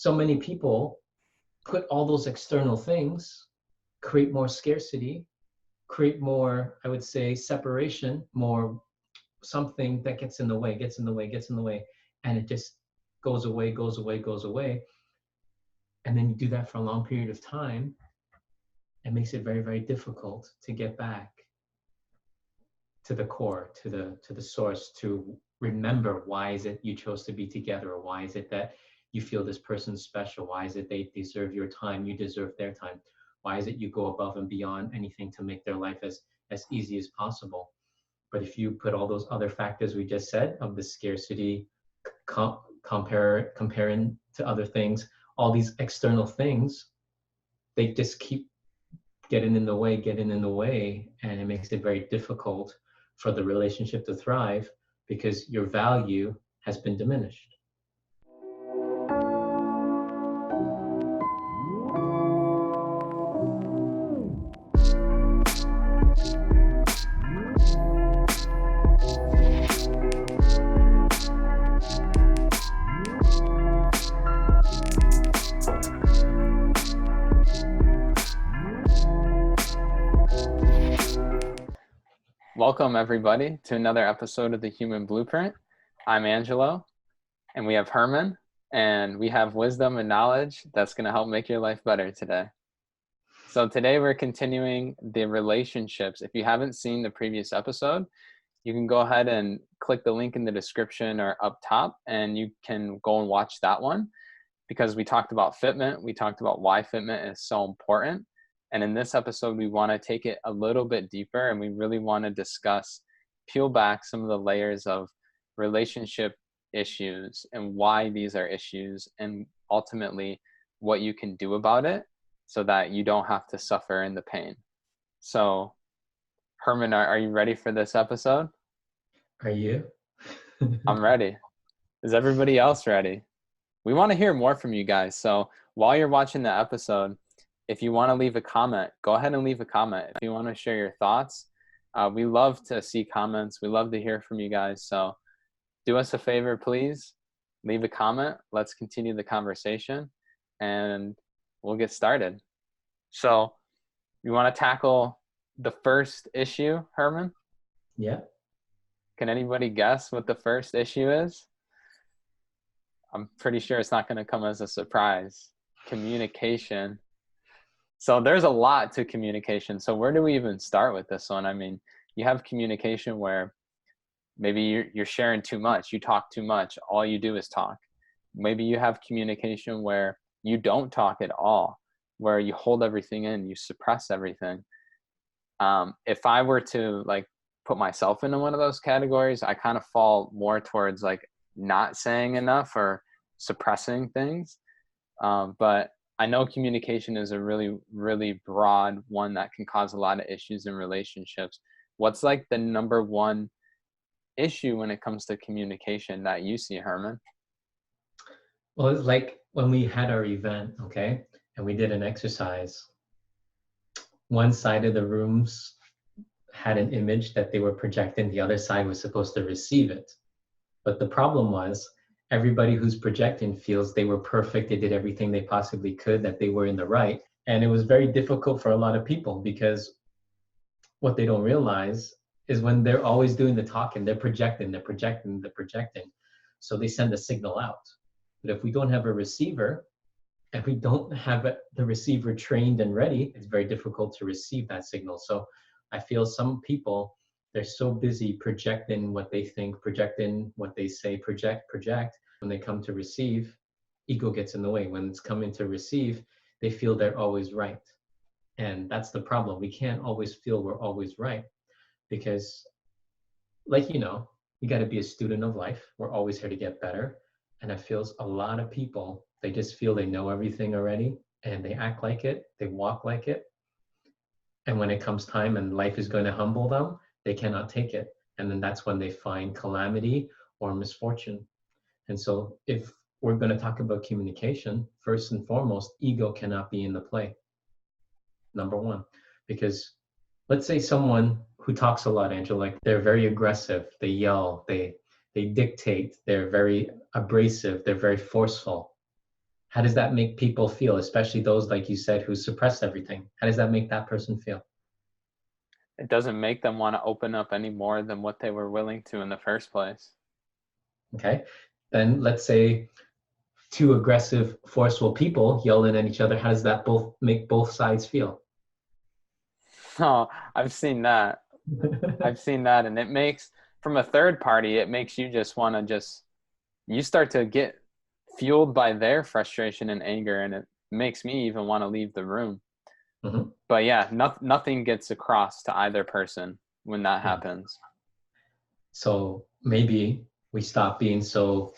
so many people put all those external things, create more scarcity, create more, I would say, separation, more something that gets in the way, and it just goes away. And then you do that for a long period of time. It makes it very, very difficult to get back to the core, to the source, to remember why is it you chose to be together, or why is it that you feel this person's special, why is it they deserve your time, you deserve their time, why is it you go above and beyond anything to make their life as easy as possible. But if you put all those other factors we just said, of the scarcity, comparing to other things, all these external things, they just keep getting in the way, and it makes it very difficult for the relationship to thrive, because your value has been diminished. Welcome, everybody, to another episode of The Human Blueprint. I'm Angelo, and we have Herman, and we have wisdom and knowledge that's going to help make your life better today. So today we're continuing the relationships. If you haven't seen the previous episode, you can go ahead and click the link in the description or up top, and you can go and watch that one, because we talked about fitment. We talked about why fitment is so important. And in this episode, we want to take it a little bit deeper, and we really want to peel back some of the layers of relationship issues and why these are issues, and ultimately what you can do about it so that you don't have to suffer in the pain. So, Herman, are you ready for this episode? Are you? I'm ready. Is everybody else ready? We want to hear more from you guys. So while you're watching the episode, if you want to leave a comment, go ahead and leave a comment. If you want to share your thoughts, we love to see comments. We love to hear from you guys. So do us a favor, please. Leave a comment. Let's continue the conversation, and we'll get started. So you want to tackle the first issue, Herman? Yeah. Can anybody guess what the first issue is? I'm pretty sure it's not going to come as a surprise. Communication. So there's a lot to communication. So where do we even start with this one? I mean, you have communication where maybe you're sharing too much. You talk too much. All you do is talk. Maybe you have communication where you don't talk at all, where you hold everything in, you suppress everything. If I were to put myself into one of those categories, I kind of fall more towards not saying enough or suppressing things. But I know communication is a really, really broad one that can cause a lot of issues in relationships. What's the number one issue when it comes to communication that you see, Herman? Well, it's like when we had our event, okay, and we did an exercise. One side of the rooms had an image that they were projecting. The other side was supposed to receive it. But the problem was, everybody who's projecting feels they were perfect, they did everything they possibly could, that they were in the right. And it was very difficult for a lot of people, because what they don't realize is when they're always doing the talking, they're projecting. So they send a signal out. But if we don't have a receiver, and we don't have the receiver trained and ready, it's very difficult to receive that signal. So I feel some people, they're so busy projecting what they think, projecting what they say, project. When they come to receive, ego gets in the way. When it's coming to receive, they feel they're always right. And that's the problem. We can't always feel we're always right, because you got to be a student of life. We're always here to get better. And I feel a lot of people, they just feel they know everything already, and they act like it, they walk like it. And when it comes time and life is going to humble them, they cannot take it. And then that's when they find calamity or misfortune. And so if we're going to talk about communication, first and foremost, ego cannot be in the play. Number one, because let's say someone who talks a lot, Angel, they're very aggressive, they yell, they dictate, they're very abrasive, they're very forceful. How does that make people feel, especially those, like you said, who suppress everything? How does that make that person feel? It doesn't make them want to open up any more than what they were willing to in the first place. Okay. Then let's say two aggressive, forceful people yelling at each other. How does that both make both sides feel? Oh, I've seen that. I've seen that. And it makes, from a third party, it makes you just want to you start to get fueled by their frustration and anger. And it makes me even want to leave the room. Mm-hmm. But yeah, nothing gets across to either person when that happens. So maybe we stop being so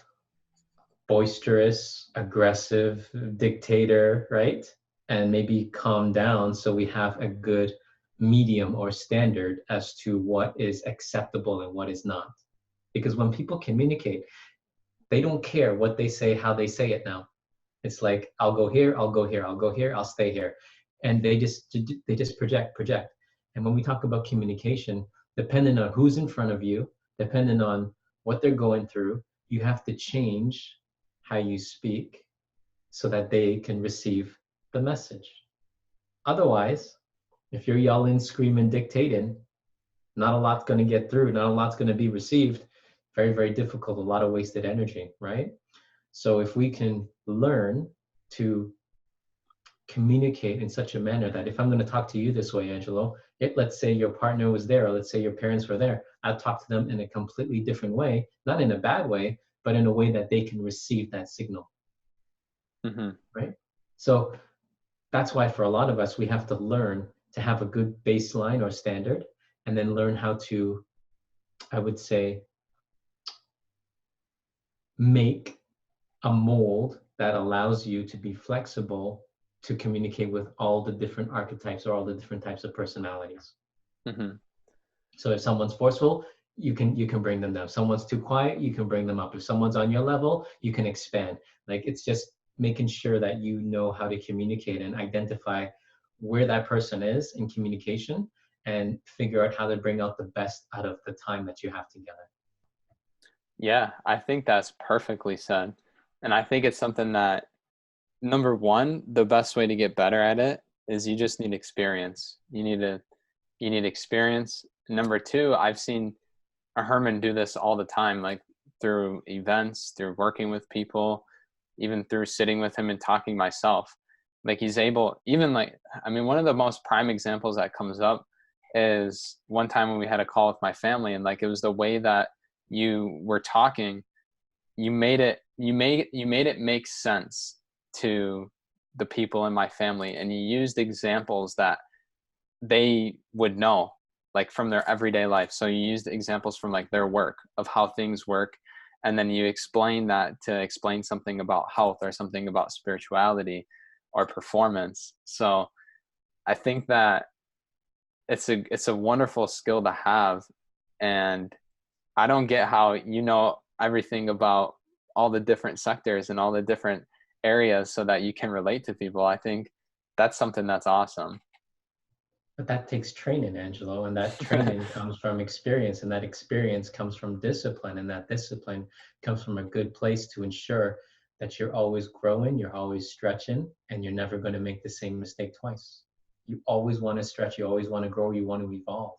boisterous, aggressive, dictator, right? And maybe calm down so we have a good medium or standard as to what is acceptable and what is not. Because when people communicate, they don't care what they say, how they say it now. It's like, I'll go here, I'll go here, I'll go here, I'll stay here. And they just project. And when we talk about communication, depending on who's in front of you, depending on what they're going through, you have to change how you speak so that they can receive the message. Otherwise, if you're yelling, screaming, dictating, not a lot's going to get through, not a lot's going to be received. Very, very difficult, a lot of wasted energy, right? So if we can learn to communicate in such a manner that if I'm going to talk to you this way, Angelo, let's say your partner was there, or let's say your parents were there, I'll talk to them in a completely different way, not in a bad way, but in a way that they can receive that signal, right? So that's why for a lot of us, we have to learn to have a good baseline or standard, and then learn how to, I would say, make a mold that allows you to be flexible to communicate with all the different archetypes or all the different types of personalities. So if someone's forceful, you can bring them down. If someone's too quiet, you can bring them up. If someone's on your level, you can expand. Like, it's just making sure that you know how to communicate and identify where that person is in communication and figure out how to bring out the best out of the time that you have together. Yeah, I think that's perfectly said. And I think it's something that, number one, the best way to get better at it is you just need experience. You need experience. Number two, I've seen Herman do this all the time, like through events, through working with people, even through sitting with him and talking myself. Like, he's able, even like, I mean, one of the most prime examples that comes up is one time when we had a call with my family, and like, it was the way that you were talking, you made it make sense to the people in my family, and you used examples that they would know, like from their everyday life. So you used examples from like their work of how things work, and then you explain that to explain something about health or something about spirituality or performance. So I think that it's a wonderful skill to have. And I don't get how you know everything about all the different sectors and all the different areas so that you can relate to people. I think that's something that's awesome. But that takes training, Angelo, and that training comes from experience, and that experience comes from discipline, and that discipline comes from a good place to ensure that you're always growing, you're always stretching, and you're never going to make the same mistake twice. You always want to stretch, you always want to grow, you want to evolve.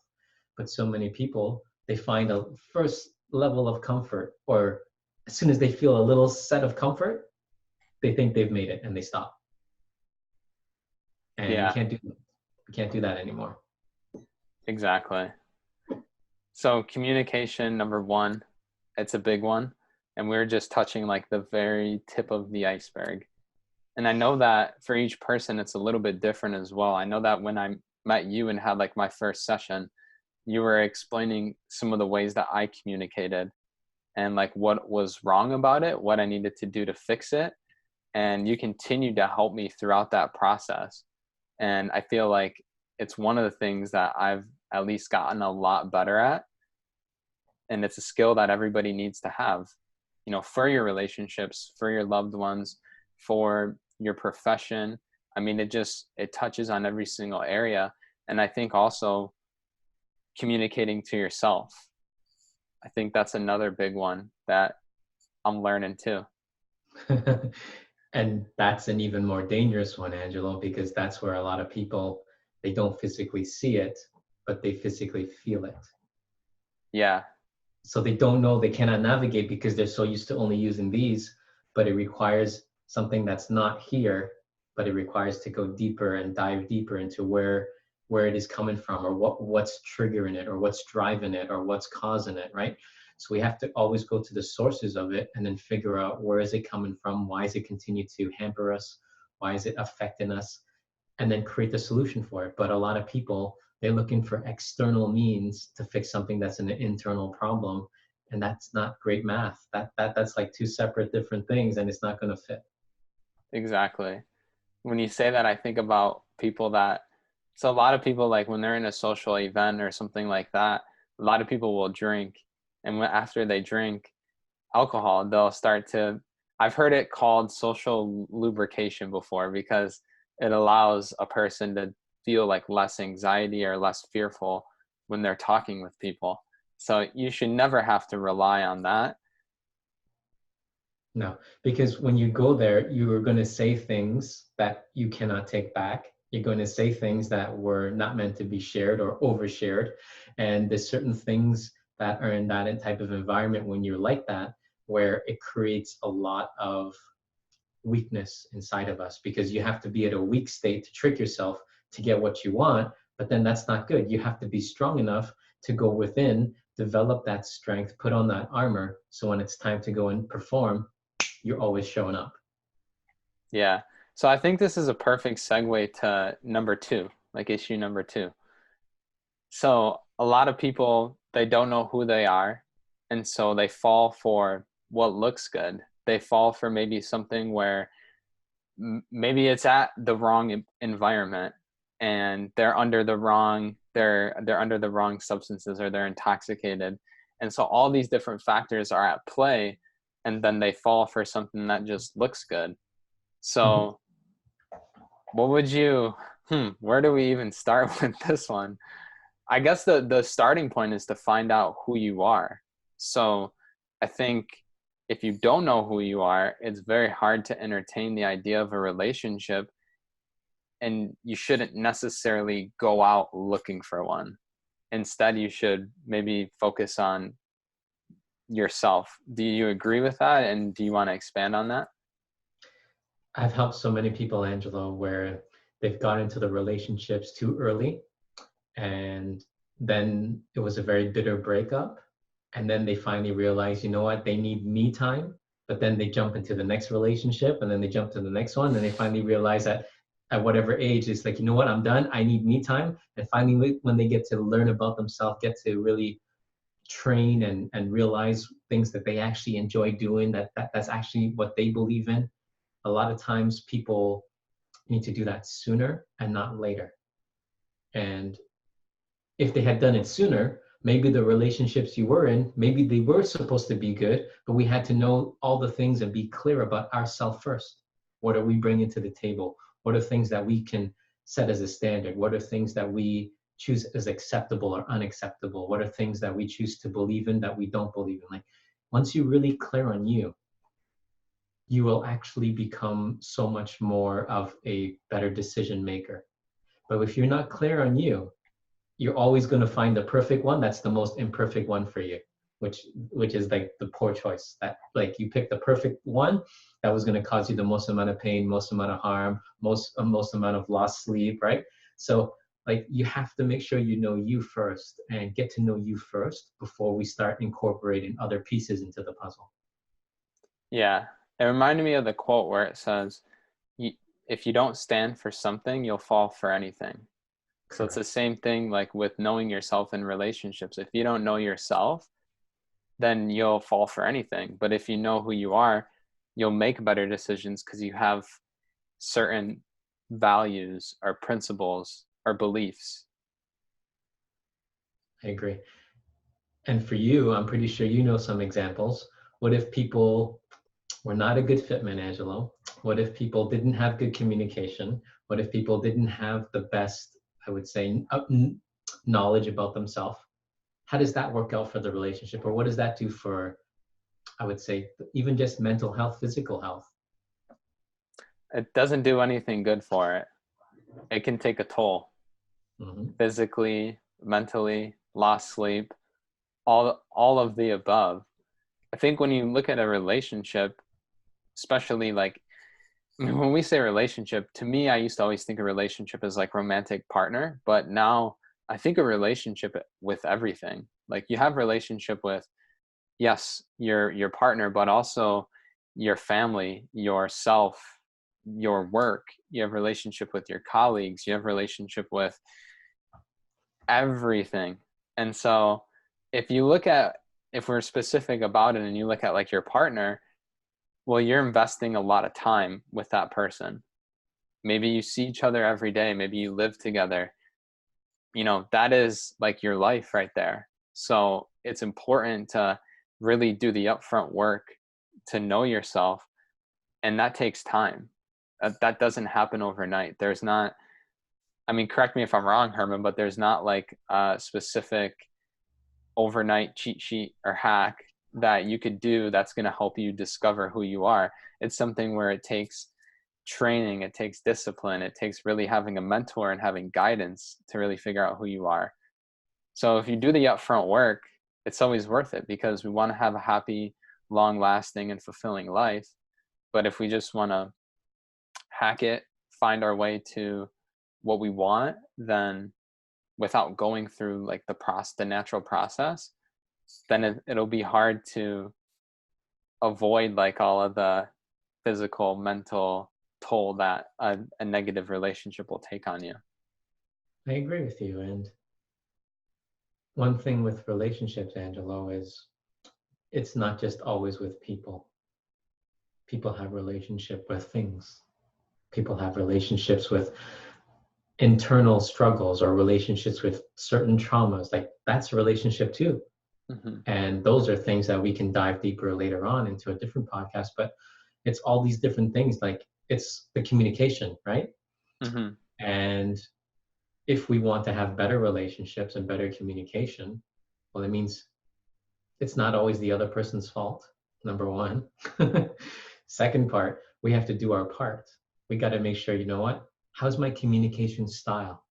But so many people, they find a first level of comfort, or as soon as they feel a little set of comfort, they think they've made it and they stop. And Yeah, we can't do that anymore. exactly. So communication, number one, it's a big one. And we're just touching like the very tip of the iceberg. And I know that for each person, it's a little bit different as well. I know that when I met you and had like my first session, you were explaining some of the ways that I communicated and like what was wrong about it, what I needed to do to fix it. And you continued to help me throughout that process. And I feel like it's one of the things that I've at least gotten a lot better at. And it's a skill that everybody needs to have, you know, for your relationships, for your loved ones, for your profession. I mean, it touches on every single area. And I think also communicating to yourself. I think that's another big one that I'm learning too. And that's an even more dangerous one, Angelo, because that's where a lot of people, they don't physically see it, but they physically feel it. Yeah, So they don't know, they cannot navigate because they're so used to only using these, but it requires something that's not here, but it requires to go deeper and dive deeper into where it is coming from, or what's triggering it, or what's driving it, or what's causing it, right? So we have to always go to the sources of it and then figure out where is it coming from, why is it continue to hamper us, why is it affecting us, and then create the solution for it. But a lot of people, they're looking for external means to fix something that's an internal problem, and that's not great math. That's like two separate different things, and it's not going to fit. exactly. When you say that, I think about people that, so a lot of people, like when they're in a social event or something like that, a lot of people will drink. And after they drink alcohol, they'll start to, I've heard it called social lubrication before, because it allows a person to feel like less anxiety or less fearful when they're talking with people. So you should never have to rely on that. No, because when you go there, you are going to say things that you cannot take back. You're going to say things that were not meant to be shared or overshared. And there's certain things that are in that type of environment when you're like that, where it creates a lot of weakness inside of us, because you have to be at a weak state to trick yourself to get what you want. But then that's not good. You have to be strong enough to go within, develop that strength, put on that armor. So when it's time to go and perform, you're always showing up. Yeah. So I think this is a perfect segue to number two, like issue number two. So a lot of people, they don't know who they are. And so they fall for what looks good. They fall for maybe something where maybe it's at the wrong environment, and they're under the wrong, they're under the wrong substances, or they're intoxicated. And so all these different factors are at play, and then they fall for something that just looks good. So what would you, where do we even start with this one? I guess the starting point is to find out who you are. So I think if you don't know who you are, it's very hard to entertain the idea of a relationship, and you shouldn't necessarily go out looking for one. Instead, you should maybe focus on yourself. Do you agree with that? And do you want to expand on that? I've helped so many people, Angelo, where they've got into the relationships too early, and then it was a very bitter breakup. And then they finally realize, you know what, they need me time. But then they jump into the next relationship, and then they jump to the next one, and they finally realize that at whatever age, it's like, you know what, I'm done. I need me time. And finally, when they get to learn about themselves, get to really train and realize things that they actually enjoy doing, that's actually what they believe in. A lot of times people need to do that sooner and not later. And if they had done it sooner, maybe the relationships you were in, maybe they were supposed to be good, but we had to know all the things and be clear about ourselves first. What are we bringing to the table? What are things that we can set as a standard? What are things that we choose as acceptable or unacceptable? What are things that we choose to believe in that we don't believe in? Like, once you're really clear on you, you will actually become so much more of a better decision maker. But if you're not clear on you, you're always going to find the perfect one that's the most imperfect one for you, which is like the poor choice. That, like, you pick the perfect one that was going to cause you the most amount of pain, most amount of harm, most amount of lost sleep, right? So like, you have to make sure you know you first and get to know you first before we start incorporating other pieces into the puzzle. Yeah. It reminded me of the quote where it says, if you don't stand for something, you'll fall for anything. So it's the same thing like with knowing yourself in relationships. If you don't know yourself, then you'll fall for anything. But if you know who you are, you'll make better decisions because you have certain values or principles or beliefs. I agree. And for you, I'm pretty sure you know some examples. What if people were not a good fit, man, Angelo? What if people didn't have good communication? What if people didn't have the best, I would say, knowledge about themselves? How does that work out for the relationship? Or what does that do for, I would say, even just mental health, physical health? it doesn't do anything good for it. It can take a toll, physically, mentally, lost sleep, all of the above. I think when you look at a relationship, especially like, I mean, when we say relationship, to me, I used to always think a relationship as like romantic partner, but now I think a relationship with everything. Like you have relationship with, yes, your partner, but also your family, yourself, your work. You have relationship with your colleagues. You have relationship with everything. And so if you look at, if we're specific about it and you look at like your partner, well, you're investing a lot of time with that person. Maybe you see each other every day. Maybe you live together. You know, that is like your life right there. So it's important to really do the upfront work to know yourself. And that takes time. That doesn't happen overnight. There's not, I mean, correct me if I'm wrong, Herman, but there's not like a specific overnight cheat sheet or hack that you could do that's going to help you discover who you are. It's something where it takes training, it takes discipline, it takes really having a mentor and having guidance to really figure out who you are. So if you do the upfront work, it's always worth it because we want to have a happy, long-lasting and fulfilling life. But if we just want to hack it, find our way to what we want, then without going through like the natural process, then it'll be hard to avoid like all of the physical, mental toll that a negative relationship will take on you. I agree with you. And one thing with relationships, Angelo, is it's not just always with people. People have relationship with things. People have relationships with internal struggles or relationships with certain traumas. Like that's a relationship too. And those are things that we can dive deeper later on into a different podcast, but it's all these different things. Like it's the communication, right? And if we want to have better relationships and better communication, well, it means it's not always the other person's fault, number one. Second part, we have to do our part. We got to make sure, you know what? How's my communication style?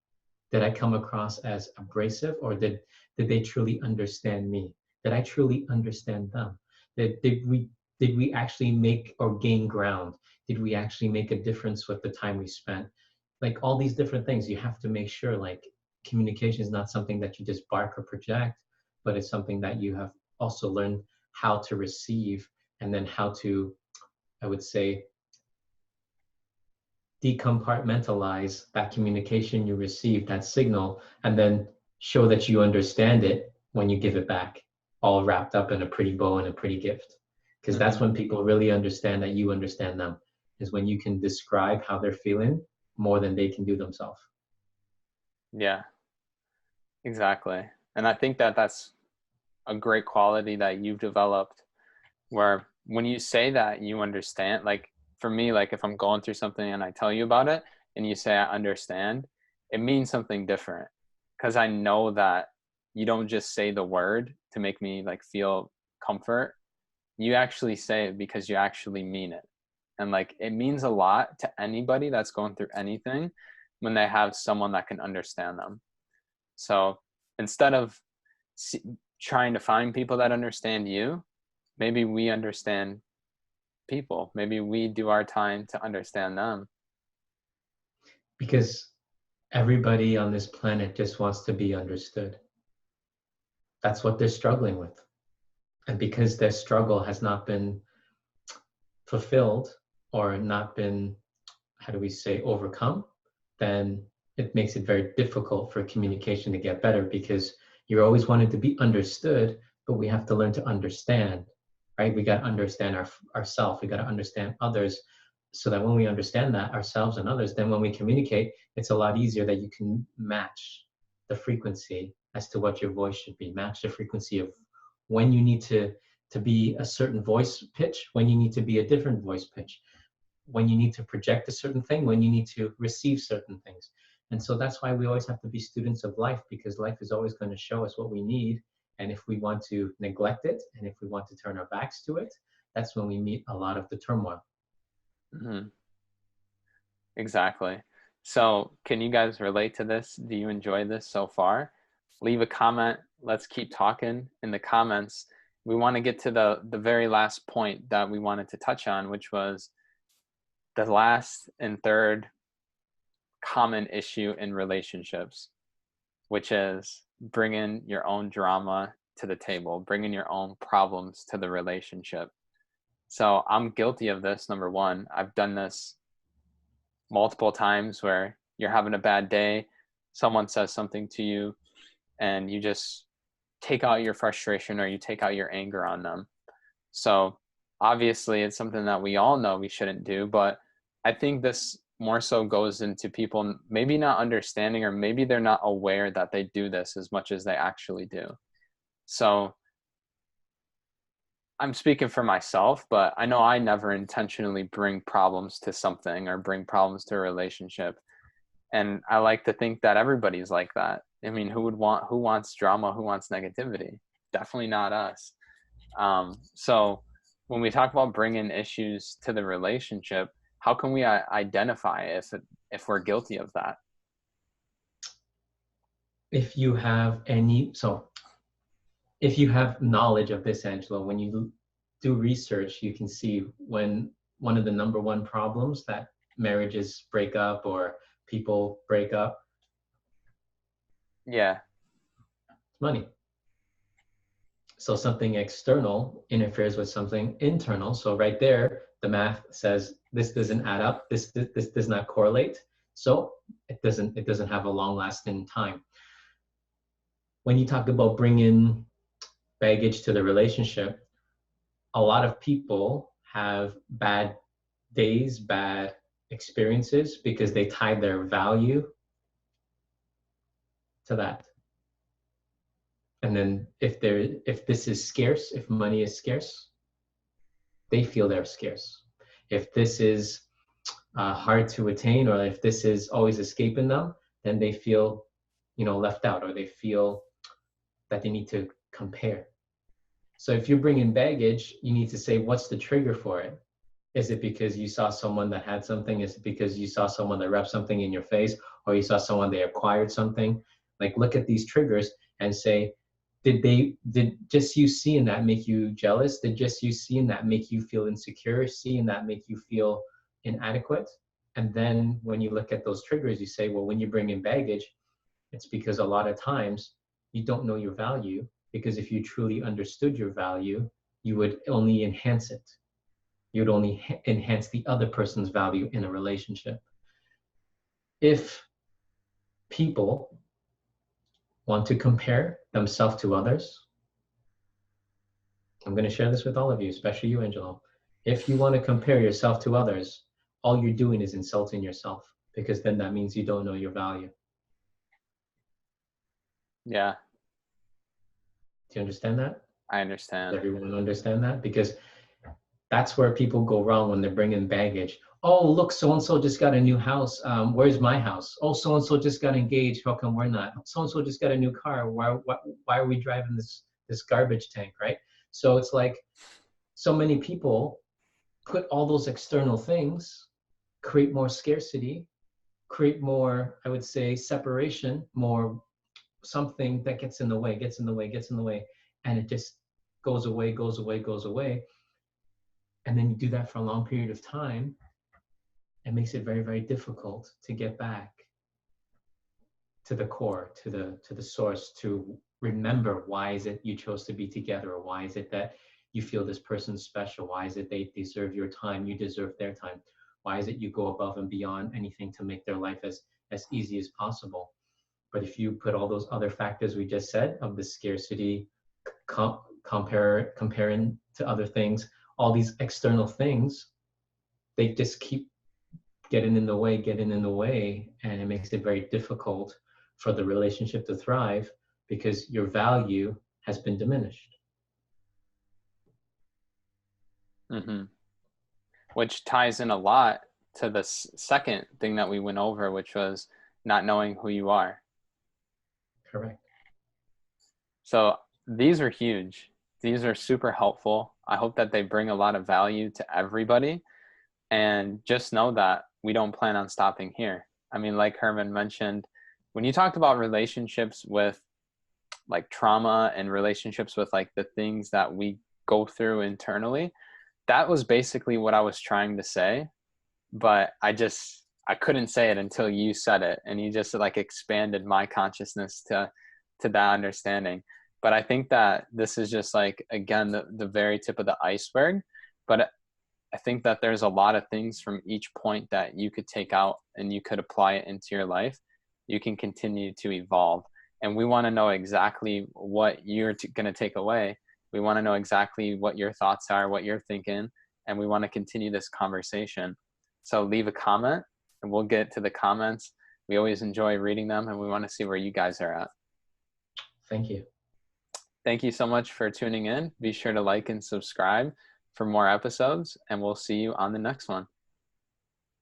Did I come across as abrasive, or did they truly understand me? Did I truly understand them? Did we actually make or gain ground? Did we actually make a difference with the time we spent? Like all these different things, you have to make sure like communication is not something that you just bark or project, but it's something that you have also learned how to receive, and then how to, I would say, decompartmentalize that communication you receive, that signal, and then show that you understand it when you give it back, all wrapped up in a pretty bow and a pretty gift. Because that's when people really understand that you understand them, is when you can describe how they're feeling more than they can do themselves. Yeah, exactly. And I think that that's a great quality that you've developed, where when you say that you understand, like for me, like if I'm going through something and I tell you about it and you say I understand, it means something different, because I know that you don't just say the word to make me like feel comfort. You actually say it because you actually mean it. And like it means a lot to anybody that's going through anything when they have someone that can understand them. So instead of trying to find people that understand you, maybe we understand people. Maybe we do our time to understand them. Because everybody on this planet just wants to be understood. That's what they're struggling with. And because their struggle has not been fulfilled or not been, how do we say, overcome, then it makes it very difficult for communication to get better, because you're always wanting to be understood, but we have to learn to understand, right? We got to understand ourselves. We got to understand others, so that when we understand that ourselves and others, then when we communicate, it's a lot easier that you can match the frequency as to what your voice should be, match the frequency of when you need to be a certain voice pitch, when you need to be a different voice pitch, when you need to project a certain thing, when you need to receive certain things. And so that's why we always have to be students of life, because life is always going to show us what we need. And if we want to neglect it, and if we want to turn our backs to it, that's when we meet a lot of the turmoil. Exactly. So can you guys relate to this? Do you enjoy this so far? Leave a comment. Let's keep talking in the comments. We want to get to the very last point that we wanted to touch on, which was the last and third common issue in relationships, which is bringing your own drama to the table, bringing your own problems to the relationship. So I'm guilty of this. Number one, I've done this multiple times where you're having a bad day, someone says something to you, and you just take out your frustration or you take out your anger on them. So obviously it's something that we all know we shouldn't do, but I think this more so goes into people maybe not understanding, or maybe they're not aware that they do this as much as they actually do. So I'm speaking for myself, but I know I never intentionally bring problems to something or bring problems to a relationship. And I like to think that everybody's like that. I mean, who wants drama? Who wants negativity? Definitely not us. So when we talk about bringing issues to the relationship, how can we identify if we're guilty of that? If you have knowledge of this, Angela, when you do research, you can see when one of the number one problems that marriages break up or people break up. Yeah. Money. So something external interferes with something internal. So right there, the math says this doesn't add up. This does not correlate. So it doesn't have a long lasting time. When you talk about bringing baggage to the relationship, a lot of people have bad days, bad experiences because they tie their value to that. And then if this is scarce, if money is scarce, they feel they're scarce. If this is hard to attain, or if this is always escaping them, then they feel, left out, or they feel that they need to compare. So if you're bringing baggage, you need to say, what's the trigger for it? Is it because you saw someone that had something? Is it because you saw someone that rubbed something in your face, or you saw someone they acquired something? Like, look at these triggers and say, did just you seeing that make you jealous? Did just you seeing that make you feel insecure? Seeing that make you feel inadequate? And then when you look at those triggers, you say, well, when you bring in baggage, it's because a lot of times you don't know your value, because if you truly understood your value, you would only enhance it. You would only enhance the other person's value in a relationship. If people want to compare themselves to others, I'm going to share this with all of you, especially you, Angelo. If you want to compare yourself to others, all you're doing is insulting yourself, because then that means you don't know your value. Yeah. Do you understand that? I understand. Does everyone understand that? Because that's where people go wrong when they're bringing baggage. Oh, look, so-and-so just got a new house. Where's my house? Oh, so-and-so just got engaged. How come we're not? So-and-so just got a new car. Why are we driving this garbage tank, right? So it's like so many people put all those external things, create more scarcity, create more, I would say, separation, more something that gets in the way, and it just goes away. And then you do that for a long period of time, it makes it very, very difficult to get back to the core, to the source, to remember why is it you chose to be together, or why is it that you feel this person's special, why is it they deserve your time, you deserve their time, why is it you go above and beyond anything to make their life as easy as possible. But if you put all those other factors we just said, of the scarcity, comparing to other things, all these external things, they just keep getting in the way, and it makes it very difficult for the relationship to thrive, because your value has been diminished. Mm-hmm. Which ties in a lot to the second thing that we went over, which was not knowing who you are. Correct. So these are huge. These are super helpful. I hope that they bring a lot of value to everybody. And just know that we don't plan on stopping here. I mean, like Herman mentioned, when you talked about relationships with like trauma and relationships with like the things that we go through internally, that was basically what I was trying to say. But I couldn't say it until you said it, and you just like expanded my consciousness to that understanding. But I think that this is just like, again, the very tip of the iceberg. But I think that there's a lot of things from each point that you could take out and you could apply it into your life. You can continue to evolve. And we want to know exactly what you're going to take away. We want to know exactly what your thoughts are, what you're thinking, and we want to continue this conversation. So leave a comment and we'll get to the comments. We always enjoy reading them, and we want to see where you guys are at. Thank you. Thank you so much for tuning in. Be sure to like and subscribe for more episodes, and we'll see you on the next one.